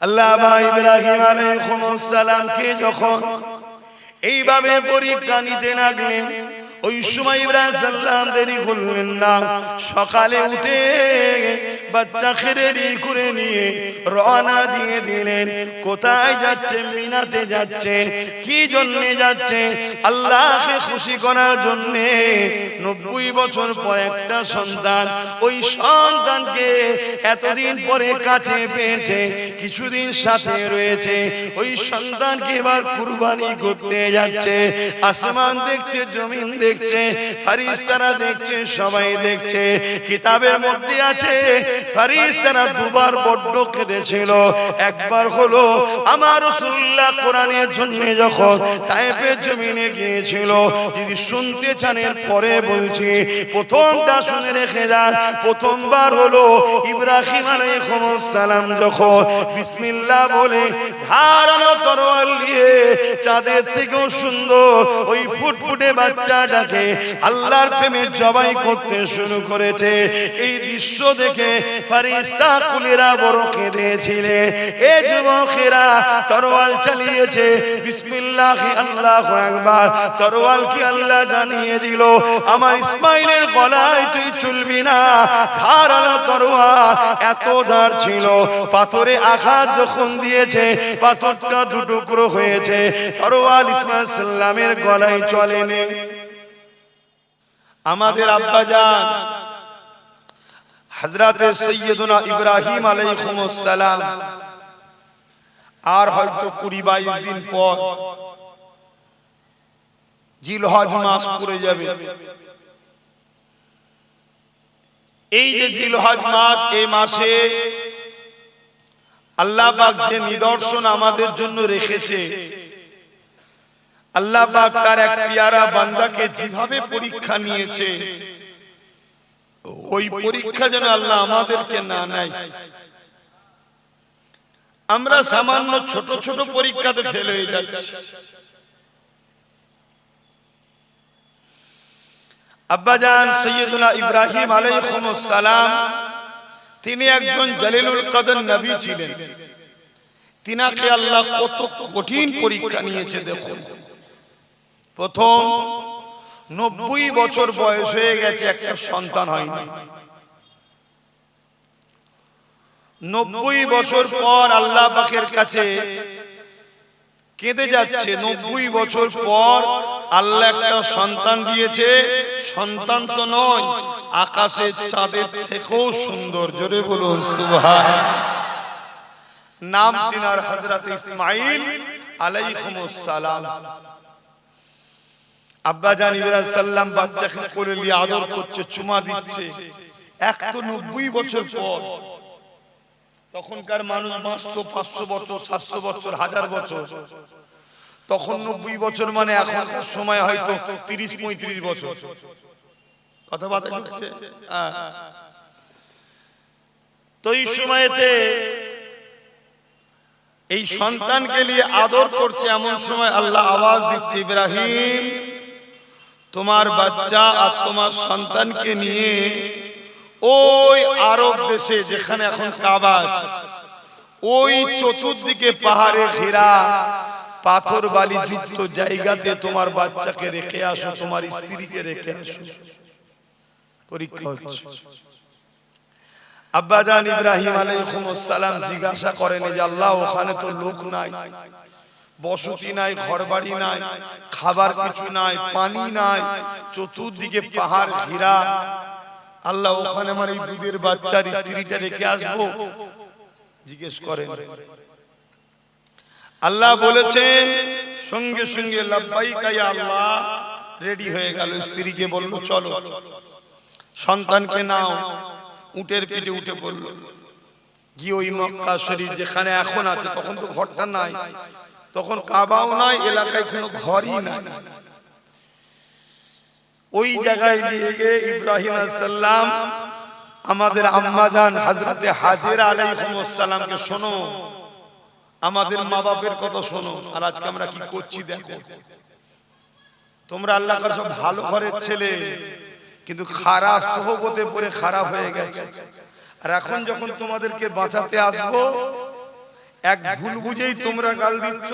আল্লামা ইব্রাহিম আলাইহিস সালামকে যখন এইভাবে পরীক্ষা নিতে লাগলেন, ওই সময় ইব্রাহিম সাল্লাম দেরি করলেন না, সকালে উঠে বাচ্চাকে রেডি করে নিয়ে রওনা দিয়ে দিলেন। কোথায় যাচ্ছে? মিনাতে যাচ্ছে। কি জন্য যাচ্ছে? আল্লাহকে খুশি করার জন্য। 90 বছর পর একটা সন্তান, ওই সন্তানকে এতদিন পরে কাছে পেয়েছে, কিছুদিন সাথে রয়েছে, ওই সন্তানকে এবার কুরবানি করতে যাচ্ছে। আসমান দেখছে, জমিন দেখছে, ফেরেশতারা দেখছে, সবাই দেখছে। কিতাবের মধ্যে আছে ফেরেশতারা দুবার বড্ড কেঁদেছিল। একবার হলো আমার রাসূলুল্লাহ কোরআনের জন্য যখন তায়েফের জমিনে গিয়েছিল। যদি শুনতে চান এর পরে বলছি, প্রথমটা শুনে রেখে যান। প্রথমবার হলো ইব্রাহিম আলাইহিস সালাম যখন বিসমিল্লাহ বলে ধারালো তরোয়াল নিয়ে চাঁদের থেকেও সুন্দর ওই ফুটফুটে বাচ্চাটাকে আল্লাহর প্রেমে জবাই করতে শুরু করেছে। এই দৃশ্য দেখে ফেরেশতা কুলেরা বড় কেঁদেছিলে। এ যুবকেরা তরোয়াল চালিয়েছে, বিসমিল্লাহ আল্লাহু আকবার। তরোয়াল কি আল্লাহ জানিয়ে দিল, আমার ইসমাইলের গলায় তুই চলবি না। ধারালো তরোয়াল, এত ধার ছিল। পাথরে আঘাত যখন দিয়েছে, পাথরটা দুটুকরো হয়েছে। তরোয়াল ইসমাইল সাল্লামের গলায় চলেনি। আমাদের আব্বাজান হযরতে সাইয়্যিদুনা ইব্রাহিম আলাইহিস সালাম আর হয়তো 20-22 দিন পর জিলহজ মাস পড়ে যাবে। এই যে জিলহজ মাস, এই মাসে আল্লাহ পাক যে নিদর্শন আমাদের জন্য রেখেছে, আল্লাহ পাক তার এক পেয়ারা বান্দাকে যেভাবে পরীক্ষা নিয়েছে, ওই পরীক্ষা যেন আল্লাহ আমাদেরকে না নেয়। আমরা সামান্য ছোট ছোট পরীক্ষাতে ফেল হয়ে যাচ্ছি। আব্বাজান সাইয়্যিদুনা ইব্রাহিম আলাইহিস সালাম, তিনি একজন জলিলুল কদর নবী ছিলেন। তিনাকে আল্লাহ কত কঠিন পরীক্ষা নিয়েছে দেখুন। প্রথম 90 বছর বয়স হয়ে গেছে, একটা সন্তান হয়নি। 90 বছর পর আল্লাহ পাকের কাছে কেঁদে যাচ্ছে। 90 বছর পর আল্লাহ একটা সন্তান দিয়েছে। সন্তান তো নয়, আকাশের চাঁদের থেকেও সুন্দর। জোরে বলুন সুবহানাল্লাহ। নাম তিনার হযরত ইসমাঈল আলাইহিস সালাম। আব্বাজান ইব্রাহিম সাল্লাম বাচ্চাকে কোলে নিয়ে আদর করছে, চুমা দিচ্ছে। এক তো 90 বছর পর। তখনকার মানুষ বাঁচত 500 বছর, 700 বছর, 1000 বছর। তখন 90 বছর মানে এখনকার সময় হয়তো 30-35 বছর। কথা বাতা হচ্ছে। তো এই সময়তে এই সন্তানকে নিয়ে আদর করছে, এমন সময় আল্লাহ আওয়াজ দিচ্ছে, ইব্রাহিম তোমার বাচ্চা আর তোমার সন্তানকে নিয়ে ওই আরব দেশে যেখানে এখন কাবা আছে, ওই চতুর্দিকে পাহাড়ে ঘেরা পাথর বালি যুক্ত জায়গাতে তোমার বাচ্চাকে রেখে আসো, তোমার স্ত্রীকে রেখে আসো। পরীক্ষা হচ্ছে। আব্বাজান ইব্রাহিম আলাইহিস সালাম জিজ্ঞাসা করেন যে আল্লাহ, ওখানে তো লোক নাই, বসতি নাই, ঘরবাড়ি নাই, খাবার কিছু নাই, পানি নাই, চতুর্দিকে পাহাড় ঘেরা। আল্লাহ, ওখানে আমার এই দুধের বাচ্চার স্ত্রীটা রেখে আসবো? জিজ্ঞেস করেন। আল্লাহ বলেছেন সঙ্গে সঙ্গে লাব্বাইকা ইয়া আল্লাহ, রেডি হয়ে গেল। স্ত্রীকে বলল চলো, সন্তানকে নাও, উটের পিঠে উঠে পড়ল। গিয়ে ওই মক্কা শরীফ যেখানে এখন আছে, তখন তো ঘরটা নাই, তখন কাবাও নাই, এলাকায় কোনো ঘরই নাই। ওই জায়গায় নিয়ে গিয়ে ইব্রাহিম আলাইহিস সালাম আমাদের আম্মাজান হযরতে হাজেরা আলাইহিস সালামকে, শোনো, আমাদের মা বাপের কথা শোনো। আর আজকে আমরা কি করছি দেখো। তোমরা আল্লাহর কাছে ভালো ঘরের ছেলে, কিন্তু খারাপ সোহবতে পড়ে খারাপ হয়ে গেছে। আর এখন যখন তোমাদেরকে বাঁচাতে আসবো, এক ভুল বুঝেই তোমরা গাল দিচ্ছ,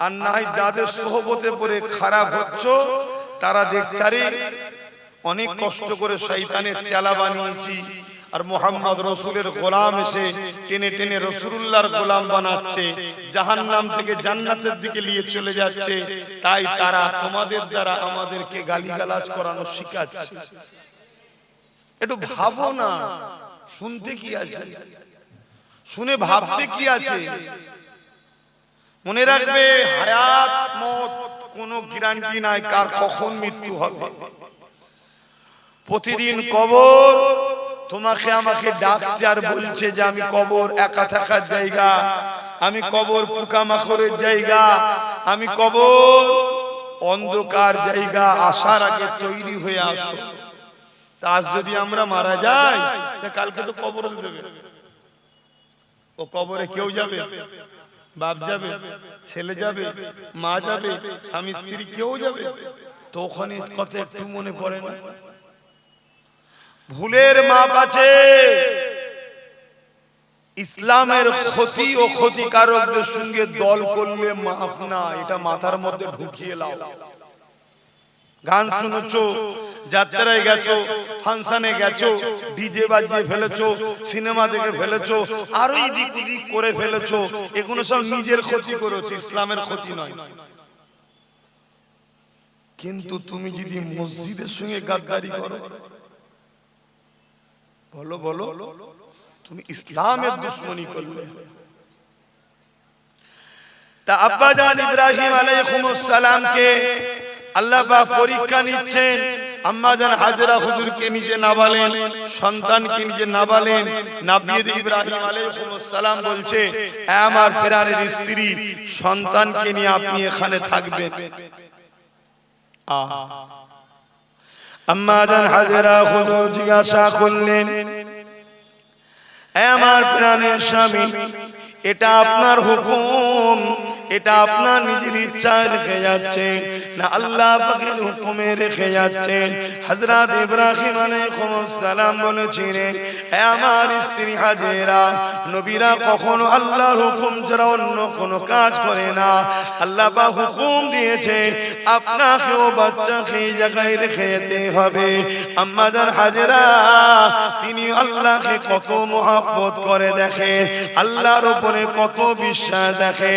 আর নাই যাদের সোহবতে পড়ে খারাপ হচ্ছ তারা দেখছারে অনেক কষ্ট করে শয়তানের চেলা বানিয়েছি, আর মোহাম্মদ রসুলের গোলাম এসে টেনে টেনে রসুলুল্লাহর গোলাম বানাচ্ছে, জাহান্নাম থেকে জান্নাতের দিকে নিয়ে চলে যাচ্ছে। তাই তারা তোমাদের দ্বারা আমাদেরকে গালিগালাজ করানো শিখাচ্ছে। একটু ভাবো না, শুনতে কি আছে, শুনে ভাবতে কি আছে? মনে রাখবে হায়াত মত কোনো গ্যারান্টি নাই কার কখন মৃত্যু হবে। প্রতিদিন কবর তোমাকে আমাকে ডাকছে আর বলছে যে আমি কবর একা থাকার জায়গা, আমি কবর পোকামাকড়ের জায়গা, আমি কবর অন্ধকার জায়গা, আসার আগে তৈরি হয়ে আসো। তা আজ যদি আমরা মারা যাই তা কালকে তো কবর দেবে। ও কবরে কেউ যাবে, বাপ যাবে, ছেলে যাবে, মা যাবে, স্বামী স্ত্রী কেউ যাবে। তো ওখানে কথা একটু মনে পড়ে না? ভুলের মাপ আছে। ইসলামের ক্ষতি ও ক্ষতিকারকদের সঙ্গে দল করলে মাফ না, এটা মাথার মধ্যে ঢুকিয়ে লাও। গান শুনেছো, যাত্রায় গেছো, ফাংশনে গেছো, ডিজে বাজিয়ে ফেলেছো, সিনেমা দেখে ফেলেছো, আরো এদিক ওদিক করে ফেলেছো, এগুলো সব নিজের ক্ষতি করেছো, ইসলামের ক্ষতি নয়। কিন্তু তুমি যদি মসজিদের সঙ্গে গাদ্দারি করো, বলো বলো তুমি ইসলামের দুশ্মনী করলে। তা আব্বাজান ইব্রাহিম আলাইহিস সালামকে আল্লাহ পাক পরীক্ষা নিচ্ছেন। আম্মাজান হাজরা হুজুরকে নিজে নাবালেন, সন্তানকে নিজে নাবালেন। নবী ইব্রাহিম আলাইহিস সালাম বলছে, আমার প্রাণের স্ত্রী সন্তানকে নিয়ে আপনি এখানে থাকবেন। আম্মাজান হাজরা হুজুর জিজ্ঞাসা করলেন, আমার প্রাণের স্বামী, এটা আপনার হুকুম, এটা আপনার নিজের ইচ্ছায় রেখে যাচ্ছেন না আল্লাহ পাকের হুকুমে রেখে যাচ্ছেন? হযরত ইব্রাহিম আলাইহিস সালাম বলেছিলেন, আমার স্ত্রী হাজেরা, নবীরা কখনো আল্লাহর হুকুম ছাড়া অন্য কোনো কাজ করে না। আল্লাহ পাক হুকুম দিয়েছে আপনাকেও বাচ্চাকে এই জায়গায় রেখে যেতে হবে। আম্মাজান হাজেরা তিনি আল্লাহকে কত মহব্বত করে দেখে, আল্লাহর উপরে কত বিশ্বাস দেখে।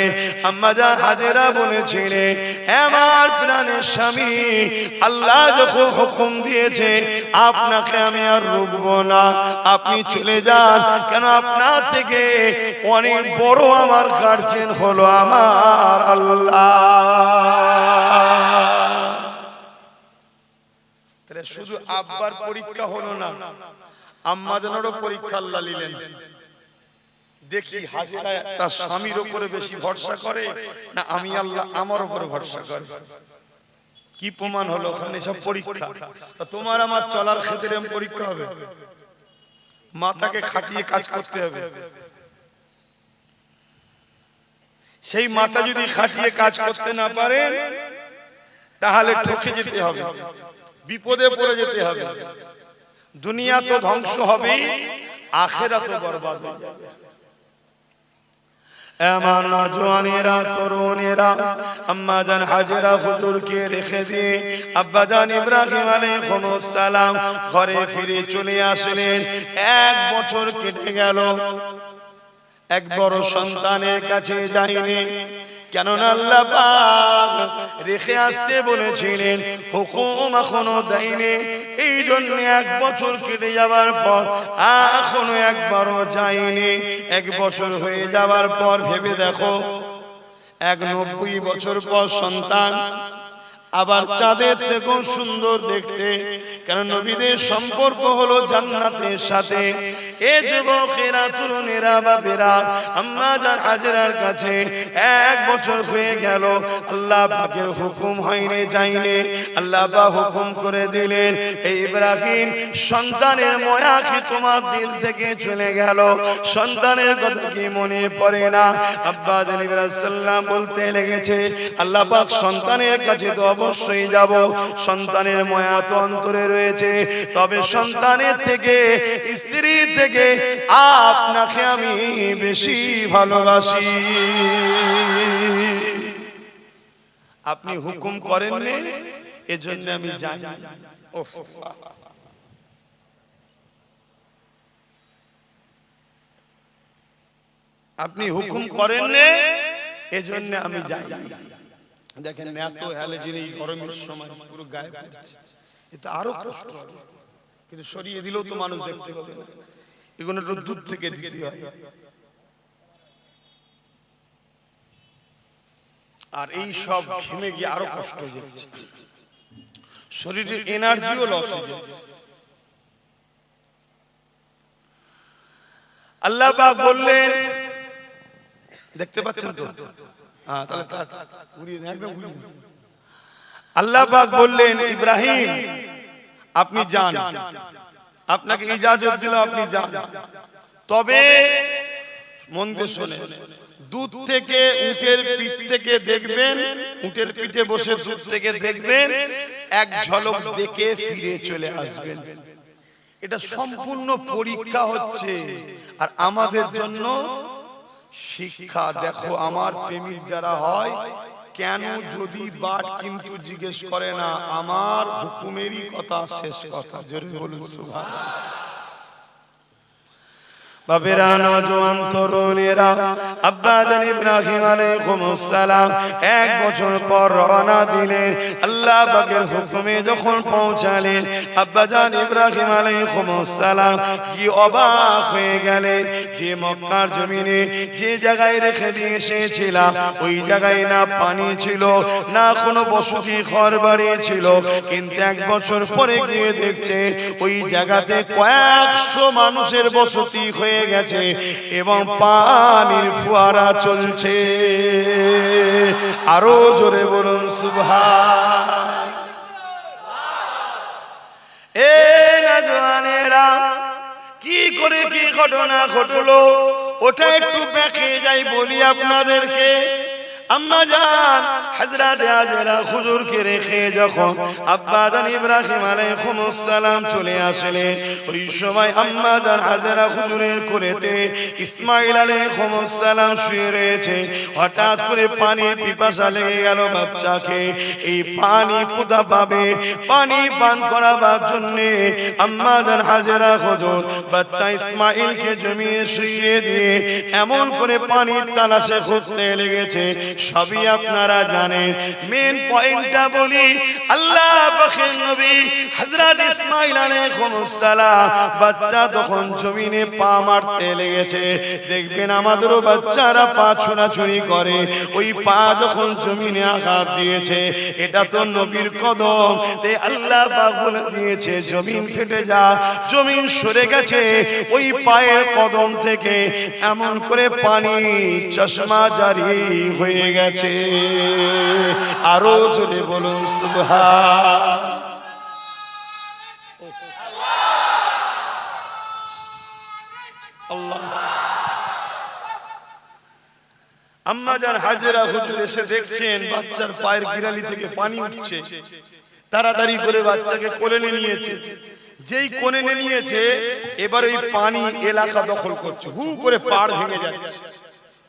আম্মাজান হাজেরা বলেছিলেন, আমার প্রাণের স্বামী, আল্লাহ যখন হুকুম দিয়েছে আপনাকে আমি আর রুকবো না, আপনি চলে যান। কেন আপনার থেকে অনেক বড় আমার গার্জিয়ান হলো আমার আল্লাহ। তাহলে শুধু আব্বার পরীক্ষা হলো না, আম্মাজানেরও পরীক্ষা আল্লাহ নিলেন। দেখি হাজেরা তার স্বামীর উপরে বেশি ভরসা করে না আমি আল্লাহ আমার উপরে ভরসা করে। কি প্রমাণ হলো? ওখানে সব পরীক্ষা। তোমার আমার চলার ক্ষেত্রে পরীক্ষা হবে, মাথাকে খাটিয়ে কাজ করতে হবে। সেই মাথা যদি খাটিয়ে কাজ করতে না পারে তাহলে ঠকে যেতে হবে, বিপদে পড়ে যেতে হবে। দুনিয়া তো ধ্বংস হবে, আখিরাত তো বরবাদ হয়ে যাবে। আমার নওজওয়ানেরা, তরুণেরা, আম্মাজান হাজেরা হুজুরকে রেখে দিয়ে আব্বাজান ইব্রাহিম আলাইহিস সালাম ঘরে ফিরে চলে আসলেন। 1 বছর কেটে গেল, এক বড় সন্তানের কাছে যায়নি। কেননা আল্লাহ পাক রেখে আসতে বলেছিলেন, হুকুম এখনো দেয়নি। এই জন্য 1 বছর কেটে যাওয়ার পর এখনো একবারও যায়নি। 1 বছর হয়ে যাওয়ার পর ভেবে দেখো, 90 বছর পর সন্তান, আবার চাঁদের থেকেও সুন্দর দেখতে। কেন নবীদের সম্পর্ক হলো জান্নাতের সাথে। এ যুবকেরা, তরুণেরা, বাপেরা, আম্মাজান হাজেরার কাছে 1 বছর হয়ে গেল, আল্লাহ পাকের হুকুম হয়নি, যায়নি। আল্লাহ পাক হুকুম করে দিলেন, এই ইব্রাহিম, সন্তানের মায়া কি তোমার দিল থেকে চলে গেল? সন্তানের কথা কি মনে পড়ে না? আব্বাজান ইব্রাহিম সাল্লাম বলতে লেগেছে, আল্লাহ পাক সন্তানের কাছে তো অবশ্যই যাব, সন্তানের মায়া তো অন্তরে রয়েছে, তবে সন্তানের থেকে, স্ত্রীর থেকে থেকে আপনাকে আমি বেশি ভালোবাসি। আপনি হুকুম করেন না, এজন্য আমি যাই। আপনি হুকুম করেন না, এজন্য আমি যাই। দেখেন এত হ্যালোজিন এই গরমের সময় পুরো গায়ে পড়ছে, এটা আরো কষ্ট হবে, কিন্তু সরিয়ে দিলেও তো মানুষ দেখতে পাবে না, এগুলো একটু দূর থেকে দিতে হয়। আর এই সব ঘেমে গিয়ে আরো কষ্ট হয়ে যাচ্ছে, শরীরের এনার্জিও লস হয়ে যাচ্ছে। আল্লাহ পাক বললেন, দেখতে পাচ্ছেন তো? আল্লাহ পাক বললেন, ইব্রাহিম আপনি যান, আপনাকে ইজাজত দিলাম, আপনি যান। তবে মন দিয়ে শোনেন, দুধ থেকে উটের পিঠ থেকে দেখবেন, উটের পিঠে বসে দুধ থেকে দেখবেন, এক ঝলক দেখে ফিরে চলে আসবেন। এটা সম্পূর্ণ পরীক্ষা হচ্ছে আর আমাদের জন্য শিক্ষা। দেখো আমার প্রেমিক যারা হয়, কেন যদি বাট কিন্তু জিজ্ঞেস করে না, আমার হুকুমেরই কথা শেষ কথা। জোরে বলুন সুবহানাল্লাহ। বাবেরা, নওজোয়ান তরুণেরা, আব্বা জান ইব্রাহিম আলাইহিস সালাম 1 বছর পর রওনা দিলেন। আল্লাহ পাকের হুকুমে যখন পৌঁছালেন, আব্বা জান ইব্রাহিম আলাইহিস সালাম কি অবাক হয়ে গেলেন যে মক্কার জমিনে যে জায়গায় রেখে দিয়ে এসেছিলাম, ওই জায়গায় না পানি ছিল, না কোনো বসতি ঘরবাড়ি ছিল, কিন্তু 1 বছর পরে গিয়ে দেখছে ওই জায়গাতে কয়েকশো মানুষের বসতি হয়ে গেছে এবং পানির ফোয়ারা চলছে। আরো জোরে বলুন সুবহান। এ নওজোয়ানেরা, কি করে কি ঘটনা ঘটলো ওটা একটু ব্যাখ্যা যাই বলি আপনাদেরকে। আম্মা জান হযরত হাজেরা হুজুরকে রেখে যখন আব্বা জান ইব্রাহিম আলাইহিস সালাম চলে আসলেন, ওই সময় আম্মা জান হাজেরা হুজুরের কোলেতে ইসমাঈল আলাইহিস সালাম শুয়ে রয়েছে। হঠাৎ করে পানির পিপাসা লেগে গেল বাচ্চাকে। এই পানি কোথা পাবে? পানি পান করাবার জন্য আম্মা জান হাজেরা হুজুর বাচ্চা ইসমাঈলকে জমিয়ে শুইয়ে দিয়ে এমন করে পানির তালাশে খুঁজতে লেগেছে। সবই আপনারা জানেন, মেন পয়েন্টটা বলি। আল্লাহ পাকের নবী হযরত ইসমাঈল আলাইহিস সালাম বাচ্চা তখন জমিনে পা মারতে লেগেছে। দেখবেন আমাদেরও বাচ্চারা পা ছোড়াছুড়ি করে, ওই পা যখন জমিনে আঘাত দিয়েছে, এটা তো নবীর কদম, তাই আল্লাহ পাক বলে দিয়েছে জমিন ফেটে যা, জমিন সরে গেছে ওই পায়ের কদম থেকে, এমন করে পানি চশমা জারি হয়ে গেছে। আরো জোরে বলুন সুবহান। আল্লাহ। আম্মা জান হাজেরা হুজুর এসে দেখছেন বাচ্চার পায়ের গিরালি থেকে পানি উঠছে, তাড়াতাড়ি করে বাচ্চাকে কোলে নিয়েছে। যেই কোলে নিয়েছে, এবার ওই পানি এলাকা দখল করছে, হু করে পাড় ভেঙে যাচ্ছে,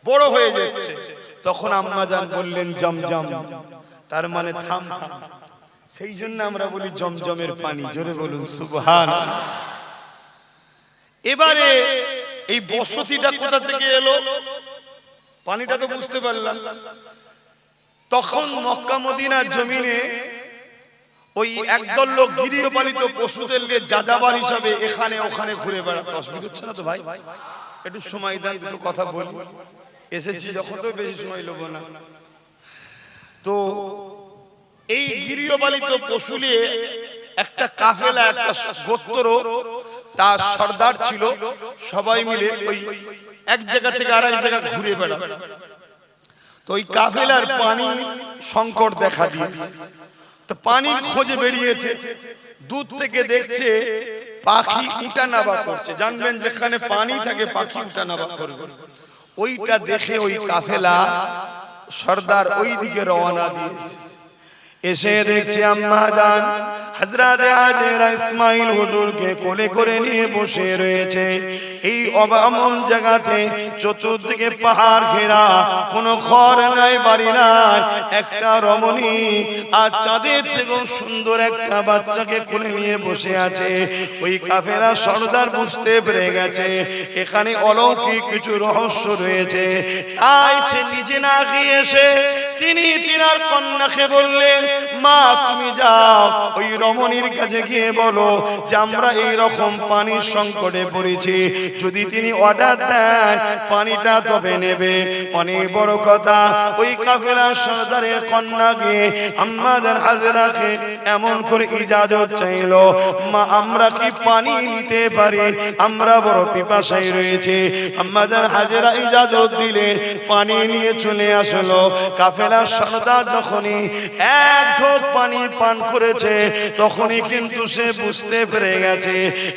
বড় হয়ে যাচ্ছে। তখন আম্মা জান বললেন জমজম, তার মানে থাম থাম। সেই জন্য আমরা বলি জমজমের পানি। জোরে বলুন সুবহানাল্লাহ। এবারে এই বসতিটা কোথা থেকে এলো? পানিটা তো বুঝতে পারলাম। তখন মক্কা মদিনার জমিনে ওই একদল লোক গৃহপালিত পশুদের নিয়ে যাযাবার হিসাবে এখানে ওখানে ঘুরে বেড়াতো। অসুবিধা হচ্ছে না তো ভাই? একটু সময় দেন, দুটো কথা বলি। এসেছি যখন তো বেশি সময় লব না। তো এই গৃহপালিত পশু নিয়ে একটা কাফেলা, একটা গোত্র, তার সর্দার ছিল, সবাই মিলে ওই এক জায়গা থেকে আরেক জায়গা ঘুরে বেড়াতো। তো ওই কাফেলার পানি সংকট দেখা দিয়েছে। তো পানির খোঁজে বেরিয়েছে, দূর থেকে দেখছে পাখি উঠানামা করছে। জানবেন যেখানে পানি থাকে পাখি উঠানামা করবে। ওইটা দেখে ওই কাফেলা সর্দার ওই দিকে রওনা দিয়েছে। এসে দেখছি আম্মা জান হযরত হাজেরা ইসমাইল হুজুরকে কোলে করে নিয়ে বসে রয়েছে। এই অবামন জায়গাতে চতুর্দিকে পাহাড় ঘেরা, কোনো ঘর নাই, বাড়ি নাই, একটা রমণী আর চাঁদের থেকেও সুন্দর একটা বাচ্চাকে কোলে নিয়ে বসে আছে। ওই কাফেলা সর্দার বুঝতে পেরে গেছে এখানে অলৌকিক কিছু রহস্য রয়েছে। তাই সে নিজে না গিয়ে এসে তিনি তিনার কন্যাকে বললেন, মা তুমি যাও ওই রমণীর কাছে গিয়ে বলো যে আমরা এই রকম পানির সংকটে পড়েছি, যদি তিনি অর্ডার দেয় পানিটা তবে নেবে। অনেক বড় কথা, ওই কাফেলার সর্দারের কন্যা গিয়ে আম্মাজান হাজেরাকে এমন করে ইজাজত চাইলো, মা আমরা কি পানি নিতে পারি, আমরা বড় পিপাসায় রয়েছে। আম্মাজান হাজেরা ইজাজত দিলে পানি নিয়ে চলে আসলো। কাফেলার সর্দার যখনই এক ঢোক পানি পান করেছে তখনই কিন্তু সে বুঝতে পেরে গেছে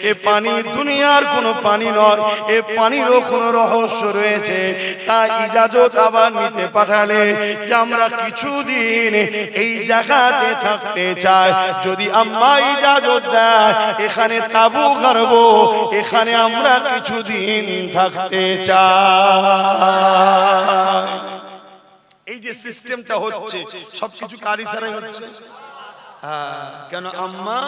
এ পানি দুনিয়ার কোনো পানি নয়, এ পানিরও কোনো রহস্য রয়েছে। তাই ইজাজত আবার নিতে পাঠালে যে আমরা কিছুদিন এই জায়গাতে থাকতে চাই, যদি আম্মা ইজাজত দেয় এখানে তাবু গাড়বো, এখানে আমরা কিছুদিন থাকতে চাই। এই যে সিস্টেমটা হচ্ছে সবকিছু কার ইশারায় হচ্ছে? কেন আম্মা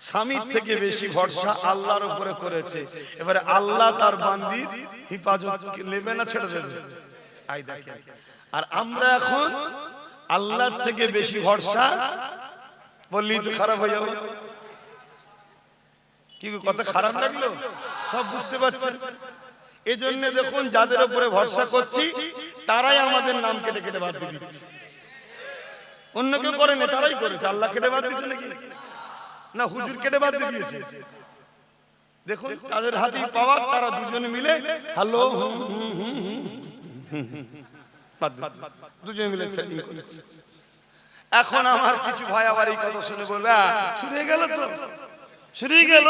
স্বামীর থেকে বেশি ভরসা আল্লাহর উপরে করেছে। এবারে আল্লাহ তার বান্দির হিফাজত নেবে না ছেড়ে দেবে? আই দেখেন, আর আমরা এখন আল্লাহর থেকে বেশি ভরসা বললেই তো খারাপ হয়ে যাবে। কি কথা খারাপ লাগলো? সব বুঝতে পারছেন? এজন্য দেখুন যাদের উপরে ভরসা করছি তারাই আমাদের নাম কেটে কেটে বাদ দিয়ে দিচ্ছে। অন্য কেউ করে না, তারাই করেছে। আল্লাহ কেটে বাদ দিচ্ছে নাকি? না, হুজুর কেটে বাদ দিয়ে দিয়েছে। দেখুন তাদের হাতেই পাওয়ার, তারা দুজনে মিলে হ্যালো দুজনে মিলে সেটিং করেছে। এখন আমার কিছু ভাই আবার এই কথা শুনে বলবে শুরু হয়ে গেল, তো শুরু হয়ে গেল।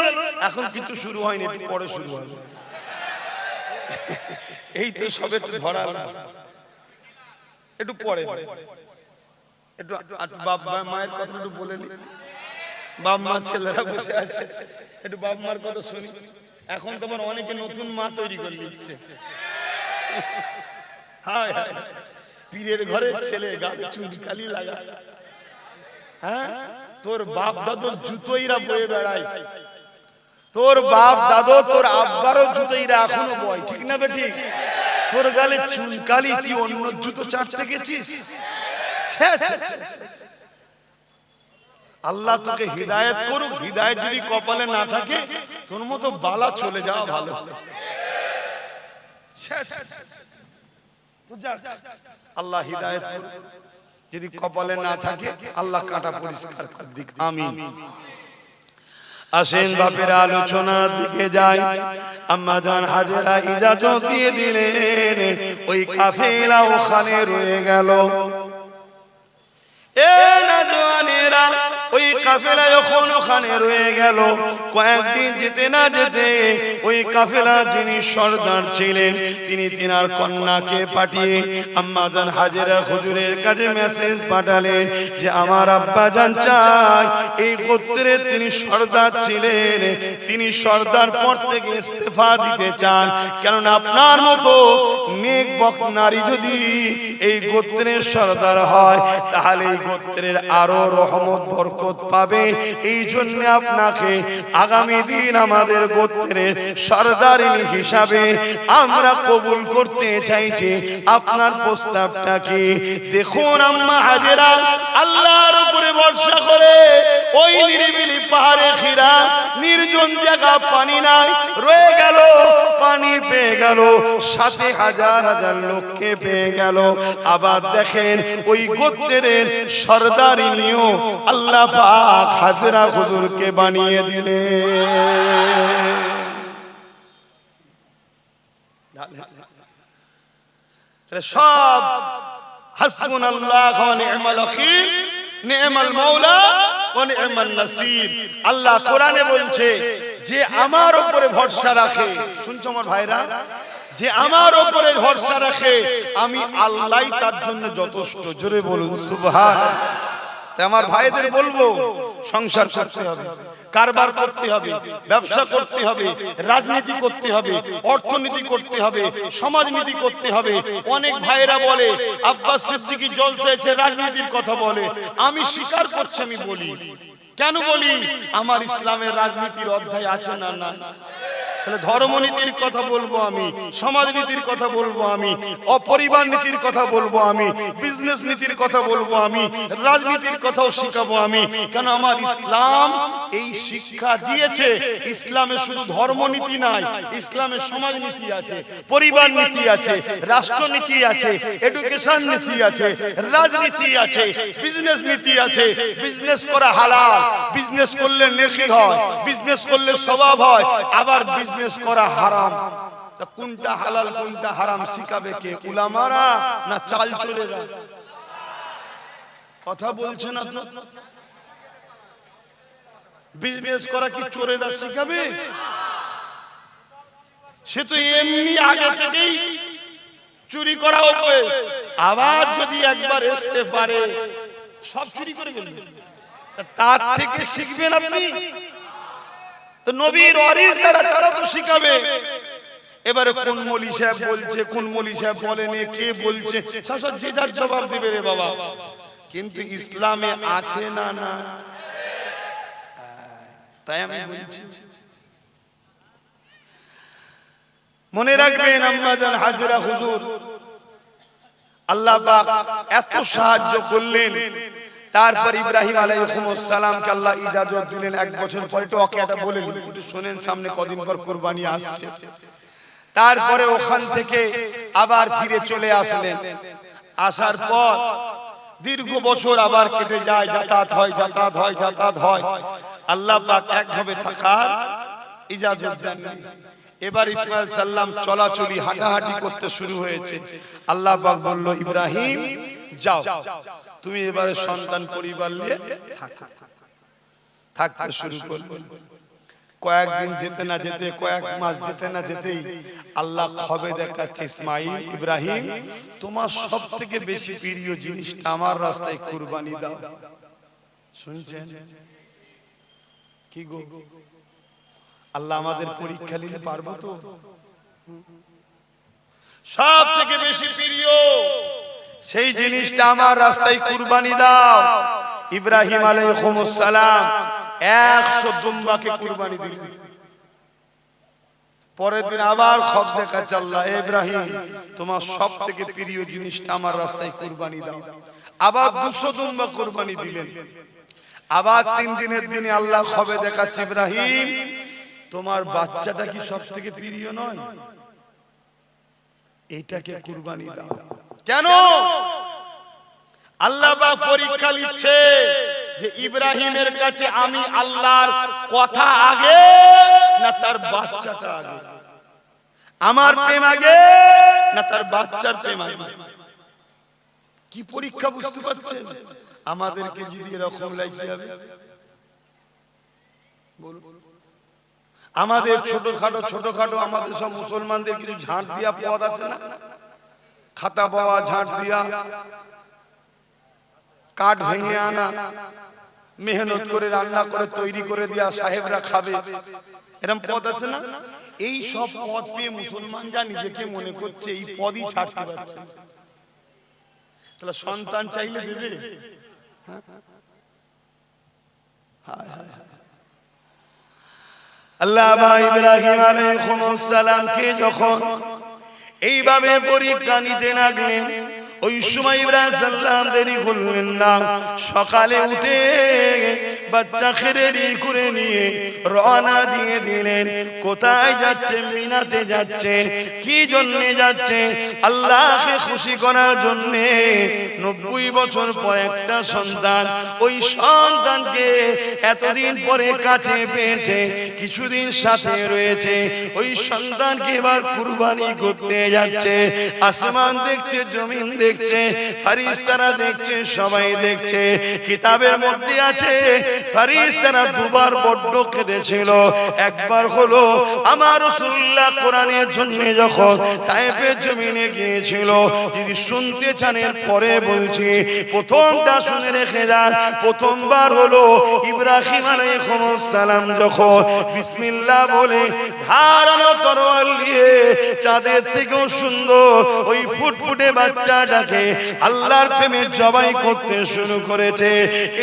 এখন কিছু শুরু হয়নি, একটু পরে শুরু হবে। এই তো সবে একটু ধরা, একটু পরে একটু বাবা মায়ের কথা একটু বলে নি। বাপ মা ছেলেরা বসে আছে, একটু বাপ মার কথা শুনি। এখন তোমার অনেকে নতুন মা তৈরি করে নিচ্ছে। হায় হায়, পীরের ঘরের ছেলে গালে চুনকালি লাগা। হ্যাঁ, তোর বাপ দাদুর জুতোইরা বয়ে বেড়ায়, তোর বাপ দাদু তোর আব্বারও জুতোইরা এখনো বয়, ঠিক না বে ঠিক? তোর গালে চুনকালি, তুই অন্য জুতো চাটতে গেছিস? আল্লাহ তোকে হিদায়াত করুক। হিদায়াত যদি কপালে না থাকে তোর মতো বালা চলে যাওয়া ভালো। আল্লাহ হিদায়াত করুক, যদি কপালে না থাকে আল্লাহ কাটা পরিষ্কার করে দিক, আমিন। আসেন বাপের আলোচনার দিকে যাই। আম্মা জান হাজেরা ইজাজত দিয়ে দিলেন, ওই কাফেলা ওখানে রয়ে গেল। এ নওজওয়ানেরা, ওই কাফেলা যখন ওখানে রয়ে গেল, কয়েকদিন যেতে না যেতে ওই কাফেলা যিনি সর্দার ছিলেন তিনি তিনার কন্যাকে পাঠিয়ে আম্মা জান হাজেরা হুজুরের কাছে মেসেজ পাঠালেন যে আমার আব্বা জান চাই এই গোত্রের তিনি সর্দার ছিলেন, তিনি সর্দার পদ থেকে ইস্তেফা দিতে চান। কেননা আপনার মতো নেক বক নারী যদি এই গোত্রের সর্দার হয় তাহলে এই গোত্রের আরো রহমত বরকত পাবে। এই জন্য আপনাকে আগামী দিন আমাদের গোত্রের সর্দারিনী হিসাবে আমরা কবুল করতে চাইছি। আপনার প্রস্তাবটা কি? দেখুন আম্মা হাজেরা আল্লাহর উপরে ভরসা করে ওই নিরিবিলি পাহাড়ে ঘেরা নির্জন জায়গা, পানি নাই, রয়ে গেল, পানি পেয়ে গেল, সাথে হাজার হাজার লোককে পেয়ে গেল। আবার দেখেন ওই গোত্রের সর্দারিনীও আল্লাহ পাক হাজেরা হুজুরকে বানিয়ে দিলেন। সব হাসবুনাল্লাহ ওয়া নি'মাল ওয়াকিল, নি'মাল মাওলা ওয়া নি'মান নাসির। আল্লাহ কোরআনে বলছে যে আমার উপরে ভরসা রাখে, শুনছো আমার ভাইরা, যে আমার উপরে ভরসা রাখে আমি আল্লাহই তার জন্য যথেষ্ট। জোরে বলুন সুবহানাল্লাহ। তাই আমার ভাইদের বলবো, সংসার করতে হবে, কারবার করতে হবে, ব্যবসা করতে হবে, রাজনীতি করতে হবে, অর্থনীতি করতে হবে, সমাজনীতি করতে হবে। অনেক ভাইরা বলে আব্বাস সিদ্দিকী জলসা এসে রাজনীতির কথা বলে, আমি স্বীকার করছি, আমি বলি। কেন বলি? আমার ইসলামের রাজনীতির অধ্যায় আছে না? না। তাহলে ধর্মনীতির কথা বলবো আমি, সমাজনীতির কথা বলবো আমি, অপরিবার নীতির কথা বলবো আমি, বিজনেস নীতির কথা বলবো আমি, রাজনীতির কথাও শিখাবো আমি। কেন? আমার ইসলাম এই শিক্ষা দিয়েছে। ইসলামে শুধু ধর্মনীতি নাই, ইসলামে সমাজনীতি আছে, পরিবার নীতি আছে, রাষ্ট্রনীতি আছে, এডুকেশন নীতি আছে, রাজনীতি আছে, বিজনেস নীতি আছে। বিজনেস করা হালাল, বিজনেস করলে নেকি হয়, বিজনেস করলে সওয়াব হয়, আবার বিজনেস করা হারাম। তা কোনটা হালাল কোনটা হারাম শিখাবে কে? উলামারা না চাল চোরেরা? কথা বলছে না তো। বিজনেস করা কি চোরেরা শিখাবে? সে তো এমনি আগে থেকেই চুরি করা অভ্যেস, আবার যদি একবার আসতে পারে সব চুরি করে ফেলবে। তার থেকে শিখবেন আপনি? তো নবীর ওয়ারিস যারা তারা তো শিখাবে। এবারে কোন মৌলী সাহেব বলছে, কোন মৌলী সাহেব বলেনি, কে বলছে, সব যে যার জবাব দিবে রে বাবা। কিন্তু ইসলামে আছে না? না। তাই আমি বলছি, মনে রাখবেন আম্মাজান হাজরা হুজুর আল্লাহ পাক এত সাহায্য করলেন। তারপর ইব্রাহিম আলাইহিস সালামকে আল্লাহ ইজাজত দিলেন 1 বছর পরে। তো ওকে এটা বলে নিন, একটু শুনেন, সামনে কদিন পর কুরবানি আসছে। তারপরে ওখান থেকে আবার ফিরে চলে আসলেন। আসার পর দীর্ঘ বছর আবার কেটে যায়, যাতায়াত হয়, যাতায়াত হয়, যাতায়াত হয়। আল্লাহ পাক একভাবে থাকার ইজাজত দেননি। এবার ইসমাঈল সাল্লাম চলাচলি, হাঁটাহাঁটি করতে শুরু হয়েছে। আল্লাহ পাক বলল, ইব্রাহিম যাও, তুমি এবারে সন্তান পরিবার নিয়ে থাকতে শুরু করবে। কয়েকদিন যেতে না যেতে, কয়েক মাস যেতে না যেতেই আল্লাহ খবে দেখাচ্ছে, ইসমাঈল, ইব্রাহিম, তোমার সব থেকে বেশি প্রিয় জিনিসটা আমার রাস্তায় কুরবানি দাও। শুনছেন কি গো? আল্লাহ আমাদের পরীক্ষা নিতে পারবো তো? সব থেকে বেশি প্রিয় সেই জিনিসটা আমার রাস্তায় কুরবানি দাও। ইব্রাহিম আলাইহিস সালাম 100 দুম্বাকে কুরবানি দিলেন। পরের দিন আবার খব দেখাচ্ছে আল্লাহ, ইব্রাহিম, তোমার সব থেকে প্রিয় জিনিসটা আমার রাস্তায় কুরবানি দাও। আবার 200 দুম্বা কুরবানি দিলেন। আবার 3 দিনের দিনে আল্লাহ খবে দেখাচ্ছে, ইব্রাহিম, তোমার বাচ্চাটা কি সব থেকে প্রিয় নয়? এইটাকে কুরবানি দাও। কেন? আল্লাহ পাক পরীক্ষা নিচ্ছে যে ইব্রাহিমের কাছে আমি আল্লাহর কথা আগে না তার বাচ্চাটা আগে, আমার প্রেম আগে না তার বাচ্চার প্রেম আগে। কি পরীক্ষা বুঝতে পারছেন? আমাদেরকে যদি এরকম লাগতে হবে, বলুন, আমাদের ছোটখাটো আমাদের সব মুসলমানদের কিছু ঝাঁট দিয়া পদ আছে না? খাতা পাওয়া, ঝাঁট দিয়া, কাঠ ভেঙে আনা, মেহনত করে রান্না করে তৈরি করে দিয়া সাহেবরা খাবে, এরকম পদ আছে না? এই সব পদ পেয়ে মুসলমান যা নিজেকে মনে করছে এই পদই ছাড়তে পারছে। তাহলে সন্তান চাইলে দেবে? আল্লাহ ইব্রাহিম আলাইহিস সালামকে যখন এইভাবে পরীক্ষা নিতে লাগলেন, ওই সময় ইব্রাহিম সাল্লাম দেরি করলেন না। সকালে উঠে বাচ্চাকে রেডি করে নিয়ে রওনা দিয়ে দিলেন। কোথায় যাচ্ছে? মিনাতে যাচ্ছে। কি জন্য যাচ্ছে? আল্লাহকে খুশি করার জন্য। 90 বছর পর একটা সন্তান, ওই সন্তানকে এতদিন পরে কাছে পেয়েছে, কিছুদিন সাথে রয়েছে, ওই সন্তানকে এবার কুরবানি করতে যাচ্ছে। আসমান দেখছে, জমিন দেখছে, ফারিস্তারা দেখছে, সবাই দেখছে। কিতাবের মধ্যে আছে ফেরেশতারা দুবার বড্ড কেঁদেছিল। একবার হলো আমার রাসূলুল্লাহ কোরআনের জন্য যখন তায়েফের জমিনে গিয়েছিল। যদি শুনতে চান এর পরে বলছি, প্রথমটা শুনে রেখে যান। প্রথমবার হলো ইব্রাহিম আলাইহিস সালাম যখন বিসমিল্লাহ বলে ধারালো তরোয়াল নিয়ে চাঁদের থেকেও সুন্দর ওই ফুটফুটে বাচ্চাটাকে আল্লাহর প্রেমে জবাই করতে শুরু করেছে।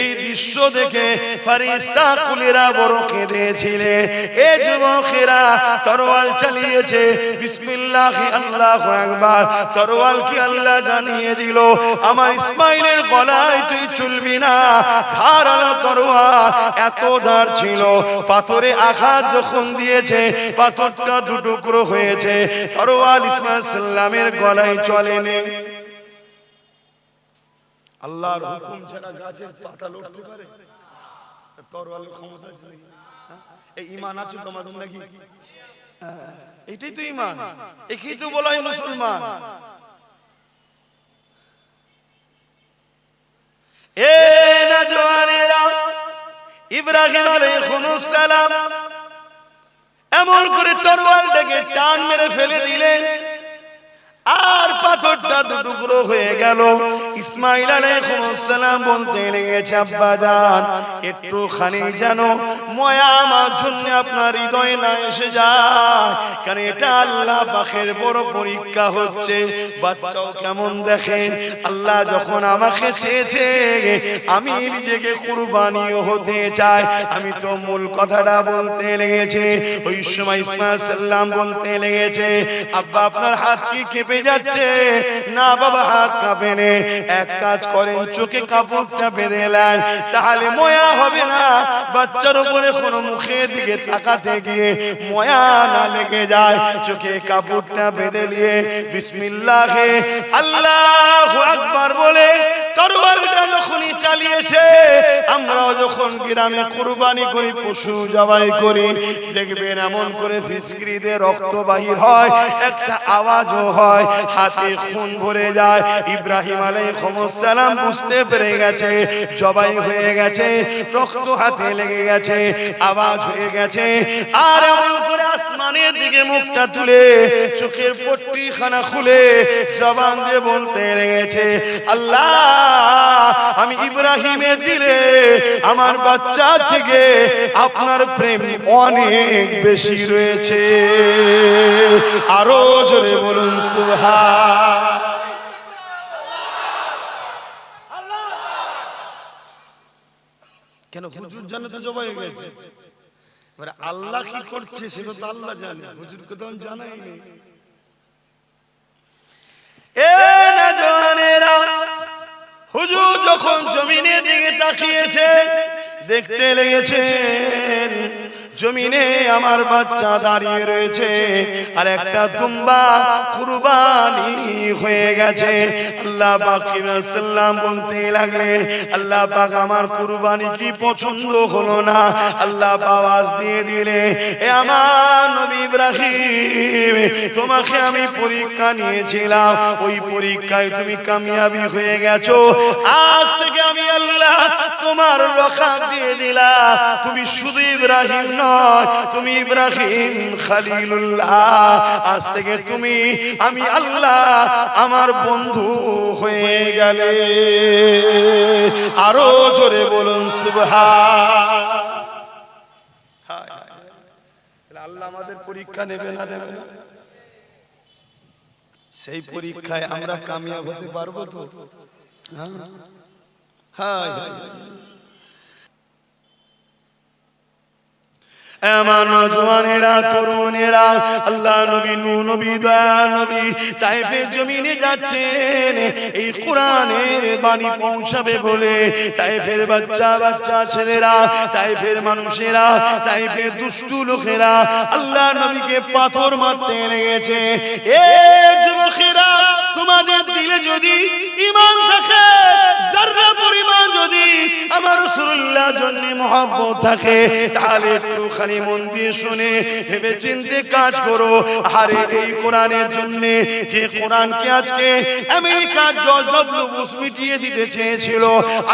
এই দৃশ্য দেখে ফেরেশতা কুলেরা বড় কেঁদেছিলে। এ যুবকেরা তরোয়াল চালিয়েছে, বিসমিল্লাহ আল্লাহু আকবার। তরোয়াল কি আল্লাহ জানিয়ে দিল, আমার ইসমাইলের গলায় তুই চলবি না। ধারালো তরোয়াল, এত ধার ছিল। পাথরে আঘাত যখন দিয়েছে, পাথরটা দুটুকরো হয়েছে। তরোয়াল ইসমাইল সাল্লামের গলায় চলেনি। আল্লাহর হুকুম ছাড়া গাছের পাতা লড়তে পারে? তরোয়ালের ক্ষমতা আছে নাকি? এই ঈমান আছে তোমাদের নাকি? এটাই তো ঈমান, একেই তো বলা হয় মুসলমান। এ নওজওয়ানেরা, ইব্রাহিম আলাইহিস সালাম এমন করে তরোয়ালটাকে টান মেরে ফেলে দিলেন, আর পাথরটা দুটুকরো হয়ে গেল। ইসমাইল আলাইহিস সালাম বলতে লেগেছে, আব্বা জান একটুখানি যেন মায়া আমার জন্য আপনার হৃদয়ে না এসে যায়, কারণ এটা আল্লাহ পাকের বড় পরীক্ষা হচ্ছে। বাচ্চাও কেমন দেখেন, আল্লাহ যখন আমাকে চেয়েছে আমি নিজেকে কুরবানিও হতে চাই। আমি তো মূল কথাটা বলতে লেগেছে। ওই সময় ইসমাইল সাল্লাম বলতে লেগেছে, আব্বা আপনার হাত কি কেঁপে যাচ্ছে? না বাবা, হাত কাঁপে না। এক কাজ করেন, চোখে কাপড়টা বেঁধে নেন, তাহলে ময়া হবে না। বাচ্চার উপরে কোনো মুখের দিকে তাকাতে গিয়ে ময়া না লেগে যায়। চোখে কাপড়টা বেঁধে নিয়ে বিসমিল্লাহ আল্লাহু আকবার বলে তরবারিটা যখনই চালিয়েছে, আমরাও যখন গ্রামে কুরবানি করি, পশু জবাই করি, দেখবেন এমন করে ফিসকিরিতে রক্ত বাহির হয়, একটা আওয়াজও হয়, হাতে খুন ভরে যায়। ইব্রাহিম আলাইহিস সালাম বুঝতে পেরে গেছে জবাই হয়ে গেছে, রক্ত হাতে লেগে গেছে, আওয়াজ হয়ে গেছে। আর এমন করে আসমানের দিকে মুখটা তুলে চোখের পট্টিখানা খুলে জবান দিয়ে বলতে লেগেছে, আল্লাহ আমি ইব্রাহিমের দিলে আমার বাচ্চা থেকে আপনার প্রেম অনেক বেশি রয়েছে। আরো জোরে বলুন সুবহান। কেন হুজুর জানে তো জবাই হয়ে গেছে, এবারে আল্লাহ কি করছে সেটা তো আল্লাহ জানে, হুজুরকে তো জানাই নেই। এ নওজওয়ানেরা, হুজুর যখন জমিনের দিকে তাকিয়েছে, দেখতে লেগেছেন জমিনে আমার বাচ্চা দাঁড়িয়ে রয়েছে, আর একটা দুম্বা কুরবানি হয়ে গেছে। আল্লাহ পাক সাল্লাম বলতে লাগলেন, আল্লাহ পাক আমার কুরবানি কি পছন্দ হলো না? আল্লাহ আওয়াজ দিয়ে দিলে, এ আমার নবী ইব্রাহিম, তোমাকে আমি পরীক্ষা নিয়েছিলাম, ওই পরীক্ষায় তুমি কামিয়াবি হয়ে গেছো। আজ থেকে আমি আল্লাহ তোমার লখাব দিয়ে দিলাম, তুমি শুধু ইব্রাহিম নয়, তুমি ইব্রাহিম খলিলুল্লাহ। আজ থেকে তুমি আমি আল্লাহ আমার বন্ধু হয়ে গেলে। আরো জোরে বলুন সুবহান। আল্লাহ আমাদের পরীক্ষা নেবে না নেবে না? সেই পরীক্ষায় আমরা কামিয়াব হতে পারবো তো? হ্যাঁ, আমার নওজওয়ানেরা, তরুণেরা, আল্লাহ নবী, নূহ নবী, দয়া নবী তায়েফের জমিনে যাচ্ছেন এই কোরআনের বাণী পৌঁছাবে বলে। তায়েফের বাচ্চা বাচ্চা ছেলেরা, তায়েফের মানুষেরা, তায়েফের দুষ্টু লোকেরা আল্লাহ নবীকে পাথর মারতে লেগেছে। এ যুবকেরা, তোমাদের দিলে যদি ঈমান থাকে, যারা পরিমাণ যদি আমার রাসূলুল্লাহর জন্য মহব্বত থাকে তাহলে একটু খালি মন দিয়ে শুনে ভেবে চিন্তে কাজ করো। আরে এই কোরআনের জন্য, যে কোরআনকে আজকে আমেরিকা জর্জ ডব্লিউ বুশ মিটিয়ে দিতে চেয়েছিল,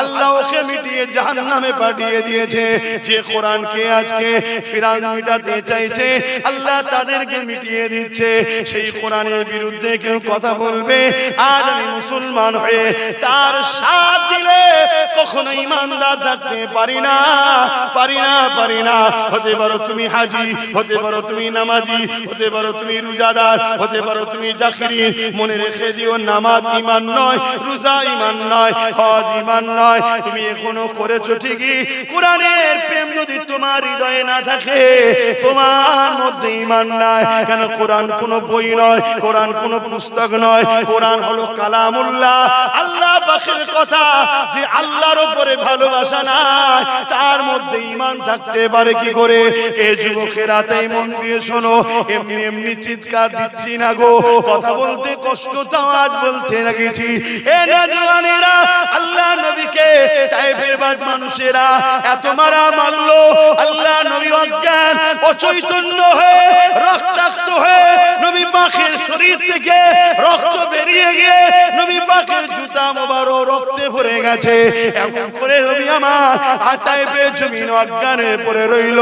আল্লাহ ওকে মিটিয়ে জাহান্নামে পাঠিয়ে দিয়েছে। যে কোরআনকে আজকে ফিরাউন মিটাতে চাইছে, আল্লাহ তাদেরকে মিটিয়ে দিচ্ছে। সেই কোরআনের বিরুদ্ধে কেউ কথা বলবে, আজ আমি মুসলমান হয়ে তার সাথ দিলে কখনো ঈমানদার থাকতে পারি না, পারি না, পারি না। হতে পারো তুমি হাজী, হতে পারো তুমি নামাজি, হতে পারো তুমি রোজাদার, হতে পারো তুমি জাকিরি, মনে রেখে দিও নামাজ ঈমান নয়, রোজা ঈমান নয়, হজ ঈমান নয়। তুমি এখনো করেছো ঠিকই, কোরআনের প্রেম যদি তোমার হৃদয়ে না থাকে, তোমার মধ্যে ঈমান নাই। কেন? কোরআন কোনো বই নয়, কোরআন কোনো পুস্তক নয়, কোরআন হলো কালামুল্লাহ, আল্লাহ পাকের কথা। যে আল্লাহর উপরে ভালোবাসা নাই, তার মধ্যে ঈমান থাকতে পারে কি করে? এ যুবকেরা, তাই মন দিয়ে শোনো, এমনি এমনি চিৎকার দিচ্ছি না গো, কথা বলতে কষ্ট, তাও আজ বলতে লাগেছি। এ নওজওয়ানেরা, আল্লাহ নবীকে তায়েফের বাদ মানুষেরা এত মারা মারলো, আল্লাহ নবী অজ্ঞান অচৈতন্য হয়ে রক্তাক্ত হয়ে নবী পাকের শরীর থেকে রক্ত বেরিয়ে গিয়ে নবী পাকের জুতা মোবারক রক্তে ভরে গেছে। এমন করে নবী আমার তায়েফের জমিন অজ্ঞানে পড়ে রইল।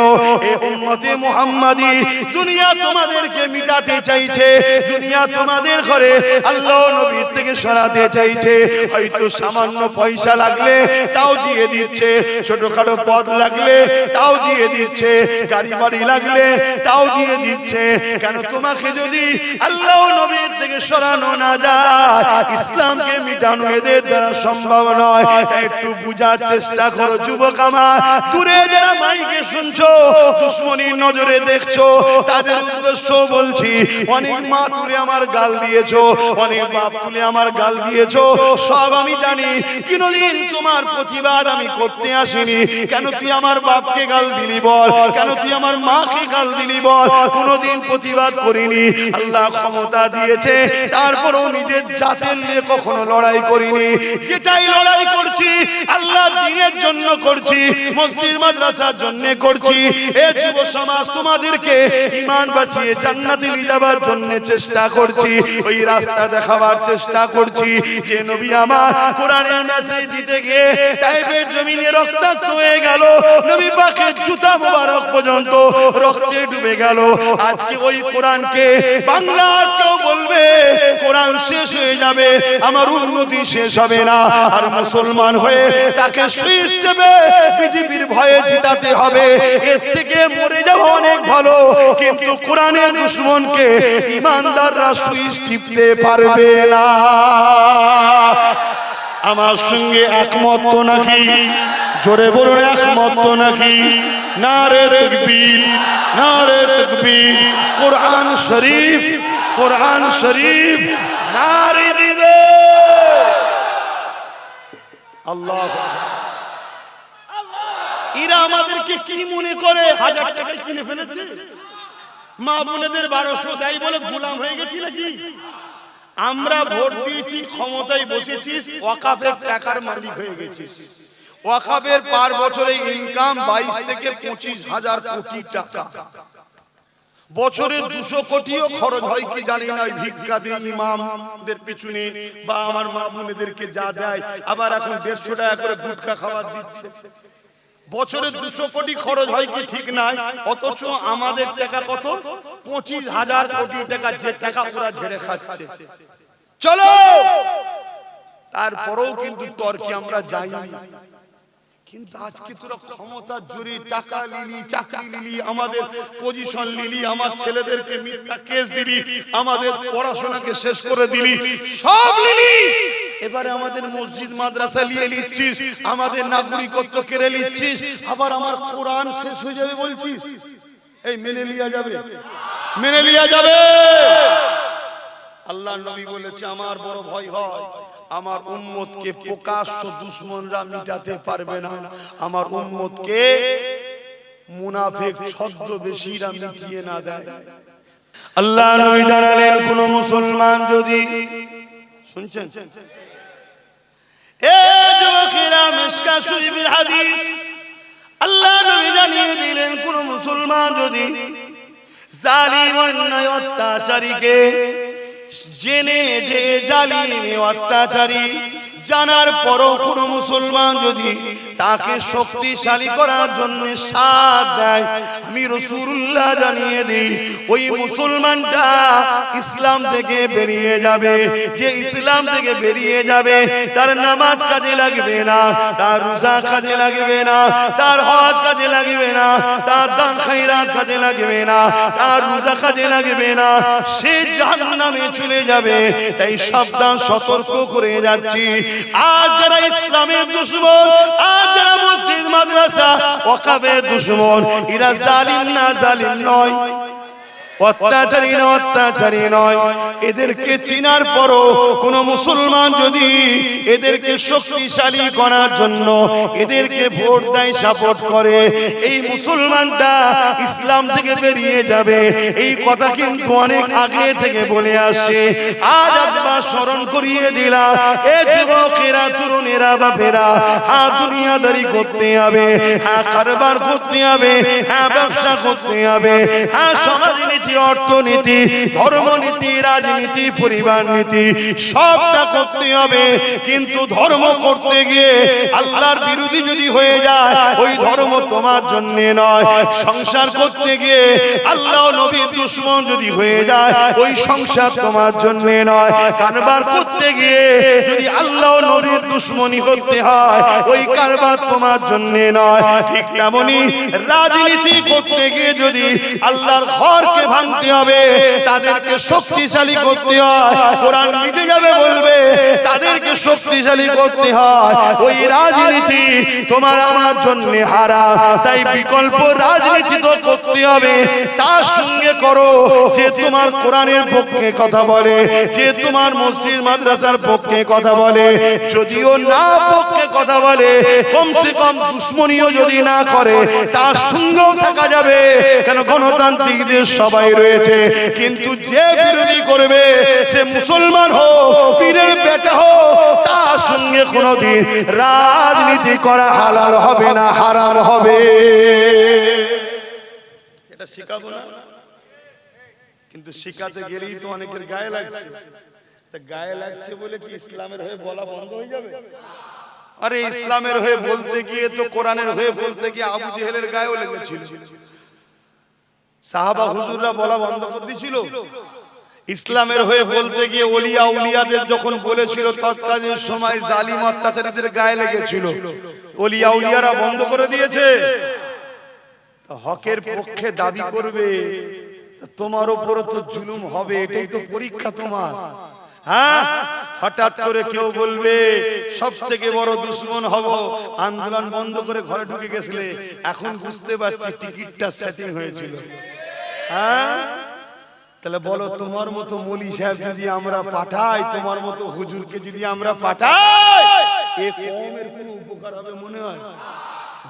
এ উম্মতে মুহাম্মাদি, দুনিয়া তোমাদেরকে মিটাতে চাইছে, দুনিয়া তোমাদের ঘরে আল্লাহ নবীর থেকে সরাতে চাইছে। হয়তো সামান্য পয়সা লাগলে তাও দিয়ে দিচ্ছে, ছোটখাটো পদ লাগলে তাও দিয়ে দিচ্ছে, গাড়ি বাড়ি লাগলে তাও দিয়ে দিচ্ছে। কেন? তোমাকে যদি আল্লাহ নবীর থেকে সরানো না যায়, ইসলামকে মিটানো এদের দ্বারা সম্ভব নয়। একটু বুঝার চেষ্টা করো যুবক আমার, দূরে যারা মাইকে শুনছো, দুশ্মনীর নজরে দেখছো, তাদের উদ্দেশ্য বলছি, অনেক মা তুলে আমার গাল দিয়েছো, অনেক বাপ তুলে আমার গাল দিয়েছো, সব আমি জানি। কোনদিন তোমার প্রতিবাদ আমি করতে আসিনি। কেন তুই আমার বাপকে গাল দিলি বল, কেন তুই আমার মাকে গাল দিলি বল, কোনদিন প্রতিবাদ করিনি। আল্লাহ ক্ষমতা দিয়েছে, তারপরেও নিজের জাতের নিয়ে কখনো লড়াই করিনি। যেটাই লড়াই করছি আল্লাহ দ্বীনের জন্য করছি, মসজিদ মাদ্রাসার জন্য করছি। এ যুব সমাজ, তোমাদেরকে ঈমান বাঁচিয়ে জান্নাতে নিয়ে যাবার জন্য চেষ্টা করছি, ওই রাস্তা দেখাবার চেষ্টা করছি। যে নবী আমার কোরআনের মেসেজ দিতে গিয়ে তায়েফের জমিনে রক্তাক্ত হয়ে গেল, নবী পাকের জুতা মোবারক পর্যন্ত রক্তে ডুবে গেল। আজকে ওই কোরআনকে বাংলার কেউ বলবে কোরআন শেষ হয়ে যাবে, আমার উন্নতি শেষ হবে না, আর মুসলমান হয়ে তাকে সুইচ দেবে, বিজেপির ভয়ে জিতাতে হবে, এর থেকে মরে যাওয়া অনেক ভালো। কিন্তু কোরআনের দুশমনকে ঈমানদাররা সুইচ টিপতে পারবে না। আমার সঙ্গে একমত তো নাকি? জোরে বলুন, একমত তো নাকি? নারে তাকবীর, নারে তাকবীর। কোরআন শরীফ, কোরআন শরীফ নারে দিবে। আল্লাহ, এরা আমাদেরকে কি মনে করে? 1000 টাকায় কিনে ফেলেছে, মা বোনেদের 1200 দেয় বলে গোলাম হয়ে গেছি নাকি? আমরা ভোট দিয়েছি, ক্ষমতায় বসেছিস, ওয়াকাফের টাকার মালিক হয়ে গেছিস। ওয়াকাফের পার বছরে ইনকাম 22 থেকে 25 হাজার কোটি টাকা। বছরে 200 কোটিও খরচ হয় কি জানি না, ভিক্ষা দিয়ে ইমামদের পিছনে বা আমার মা বোনেদেরকে যা দেয়, আবার এখন 150 টাকা করে গুটখা খাবার দিচ্ছে। বছরে 200 কোটি খরচ হয় কি ঠিক নাই, অথচ আমাদের টাকা কত? 25,000 কোটি টাকা, যে টাকা ওরা ঝেড়ে খাচ্ছে। চলো, তারপরেও কিন্তু তর্কে আমরা যাইনি। কিন্তু আজকে তোরা ক্ষমতার জোরে টাকা লিলি, চাকরি লিলি, আমাদের পজিশন লিলি, আমার ছেলেদেরকে মিথ্যা কেস দিলি, আমাদের পড়াশোনাকে শেষ করে দিলি, সব লিলি। এবারে আমাদের মসজিদ মাদ্রাসা নিয়ে নিচ্ছিস, আমাদের নাগরিকত্ব কেড়ে নিচ্ছিস, আবার আমার কোরআন শেষ হয়ে যাবে বলছিস। এই মেনে লিয়া যাবে? মেনে লিয়া যাবে? আল্লাহ নবী বলেছে, আমার বড় ভয় হয় আমার উম্মতকে প্রকাশ্য দুশমনরা মিটাতে পারবে না, আমার উম্মতকে মুনাফিক ছদ্মবেশীরা মিটিয়ে না দেয়। আল্লাহ নবী জানালেন, কোন মুসলমান যদি, শুনছেন এ যুবকেরা, মিশকাত শরীফের হাদিস, আল্লাহ নবী জানিয়ে দিলেন কোন মুসলমান যদি জালিম অন্যায় অত্যাচারীকে জেনে যে জালিম অত্যাচারী জানার পরও কোন মুসলমান যদি তাকে শক্তিশালী করার জন্য সাথ দেয়, আমি রাসূলুল্লাহ জানিয়ে দিই ওই মুসলমানটা ইসলাম থেকে বেরিয়ে যাবে। যে ইসলাম থেকে বেরিয়ে যাবে তার নামাজ কাজে লাগবে না, তার রোজা কাজে লাগবে না, তার হজ কাজে লাগবে না, তার দান খায়রাত কাজে লাগবে না, তার রোজা কাজে লাগবে না, সে জাহান্নামে চলে যাবে। তাই সাবধান, সতর্ক করে যাচ্ছি, আজ যারা ইসলামের দুশমন, আজ যারা মসজিদ মাদ্রাসা ওয়াকাফের দুশমন, এরা জালিম না, জালিম নয়, অত্যাচারী না, অত্যাচারী নয়। এদেরকে চিনার পরও কোন মুসলমান যদি এদেরকে শক্তিশালী করার জন্য এদেরকে ভোট দেয়, সাপোর্ট করে, এই মুসলমানটা ইসলাম থেকে বেরিয়ে যাবে। এই কথা কিন্তু অনেক আগে থেকে বলে আসছে, আজ একবার স্মরণ করিয়ে দিলাম। এ যুবকেরা, তরুণেরা, বাপেরা, হ্যাঁ দুনিয়াদারি করতে হবে, হ্যাঁ কারবার করতে হবে, হ্যাঁ ব্যবসা করতে হবে, হ্যাঁ সমাজনীতি, অর্থনীতি, ধর্মনীতি, রাজনীতি, পরিবার নীতি সবটা করতে হবে। কিন্তু ধর্ম করতে গিয়ে আল্লাহর বিরোধী যদি হয়ে যায়, ওই ধর্ম তোমার জন্য নয়। সংসার করতে গিয়ে আল্লাহ নবীর দুশমন যদি হয়ে যায়, ওই সংসার তোমার জন্য নয়। কারবার করতে গিয়ে যদি আল্লাহ নবীর দুশমনি করতে হয়, ওই কারবার তোমার জন্য নয়। ঠিক তেমনি রাজনীতি করতে গিয়ে যদি আল্লাহর ঘরকে ভাঙতে হবে, তাদেরকে শক্তিশালী করতে হয়, কোরআন মিটে যাবে বলবে, তাদেরকে শক্তিশালী করতে হয়, ওই রাজনীতি তোমার আমার জন্য হারাম। তাই বিকল্প রাজনীতি তো করতে হবে, তার সঙ্গে করো যে তোমার কোরআনের পক্ষে কথা বলে, যে তোমার মসজিদ মাদ্রাসার পক্ষে কথা বলে। যদিও না পক্ষে কথা বলে, কমসে কম দুশ্মনীও যদি না করে, তার সঙ্গেও থাকা যাবে। কেন, গণতান্ত্রিক দেশ সবাই রয়েছে, কিন্তু যে বিরোধী করবে সে মুসলমান হোক, পীরের বেটা হোক, তার সঙ্গে কোনোদিন রাজনীতি করা হালাল হবে না, হারাম হবে। এটা শিখাবো না, কিন্তু শিখাতে গেলেই তো অনেকের গায়ে লাগছে। তা গায়ে লাগছে বলে কি ইসলামের হয়ে বলা বন্ধ হয়ে যাবে? আরে ইসলামের হয়ে বলতে গিয়ে তো কোরআনের হয়ে বলতে গিয়ে আবু জেহেলের গায়েও লেগেছিল। সাহাবা হুজুররা বলা বন্ধ করে দিয়েছিল। ইসলামের হয়ে বলতে গিয়ে ওলিয়া উলিয়াদের যখন বলেছিল, তৎকালীন সময় জালিম অত্যাচারীদের গায়ে লেগেছিল, ওলিয়া উলিয়ারা বন্ধ করে দিয়েছে। হকের পক্ষে দাবি করবে, তোমার উপর তো জুলুম হবে, এটাই তো পরীক্ষা তোমার। হ্যাঁ, হঠাৎ করে কেউ বলবে সব থেকে বড় দুশ্মন হব, আন্দোলন বন্ধ করে ঘরে ঢুকে গেছিলে, এখন বুঝতে পারছি টিকিটটা সেটিং হয়েছিল। হ্যাঁ, তাহলে বলো, তোমার মতো মৌলী সাহেব যদি আমরা পাঠাই, তোমার মতো হুজুরকে যদি আমরা পাঠাই, এ কওমের কোনো উপকার হবে মনে হয়?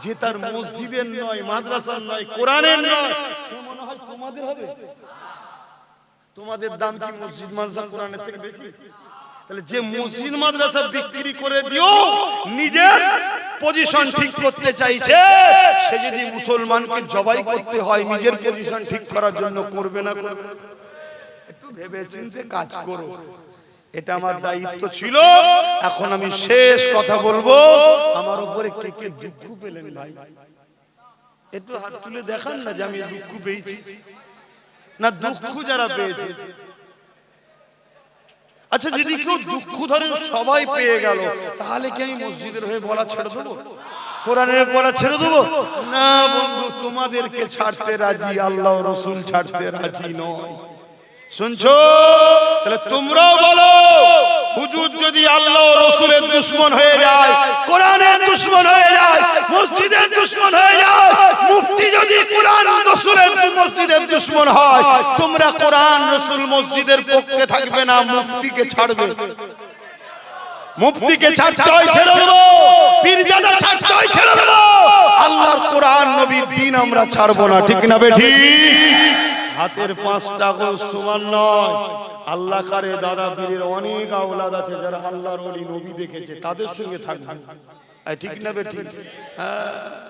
যে তার মসজিদের নয়, মাদ্রাসার নয়, কোরআনের নয়, সে মনে হয় তোমাদের হবে। তোমাদের দাম কি মসজিদ মাদ্রাসা কোরআনের থেকে বেশি? তাহলে যে মসজিদ মাদ্রাসা বিক্রি করে দিও, নিজের পজিশন ঠিক করতে চাইছে, সে যদি মুসলমানকে জবাই করতে হয় নিজের পজিশন ঠিক করার জন্য, করবে না? করবে। একটু ভেবে চিন্তে কাজ করো। এটা আমার দায়িত্ব ছিল। এখন আমি শেষ কথা বলবো। আমার উপরে কে কে দুঃখ পেলেন ভাই, একটু হাত তুলে দেখান না যে আমি দুঃখ পেয়েছি। না, দুঃখ যারা পেয়েছে, আচ্ছা যদি কেউ দুঃখ ধরেন সবাই পেয়ে গেল, তাহলে কি আমি মসজিদের হয়ে বলা ছেড়ে দেবো, কোরআনের বলা ছেড়ে দেবো? না বন্ধু, তোমাদেরকে ছাড়তে রাজি, আল্লাহ রাসূল ছাড়তে রাজি নয়। শুনছো? তাহলে তোমরাও বলো, হুজুর যদি আল্লাহ রাসূলের দুশমন হয়ে যায়, কোরআনের দুশমন হয়ে যায়, মসজিদের দুশমন হয়ে যায়, মুফতি যদি কোরআন রাসূলের মসজিদের দুশমন হয়, তোমরা কোরআন রাসূল মসজিদের পক্ষে থাকবে না, মুফতিকে ছাড়বে। মুফতিকে ছাড়তে হয় ছেড়ে দেবো, পীরজাদা ছাড়তে হয় ছেড়ে দেবো, আল্লাহর কোরআন নবীর দ্বীন আমরা ছাড়বো না। ঠিক না বেঠি? হাতের পাঁচটা গোল সমান নয়। আল্লাহ কারে দাদা পীরের অনেক আওলাদ আছে যারা আল্লাহর ওলি নবী দেখেছে, তাদের সঙ্গে থাকবে। ঠিক না বেটি? হ্যাঁ,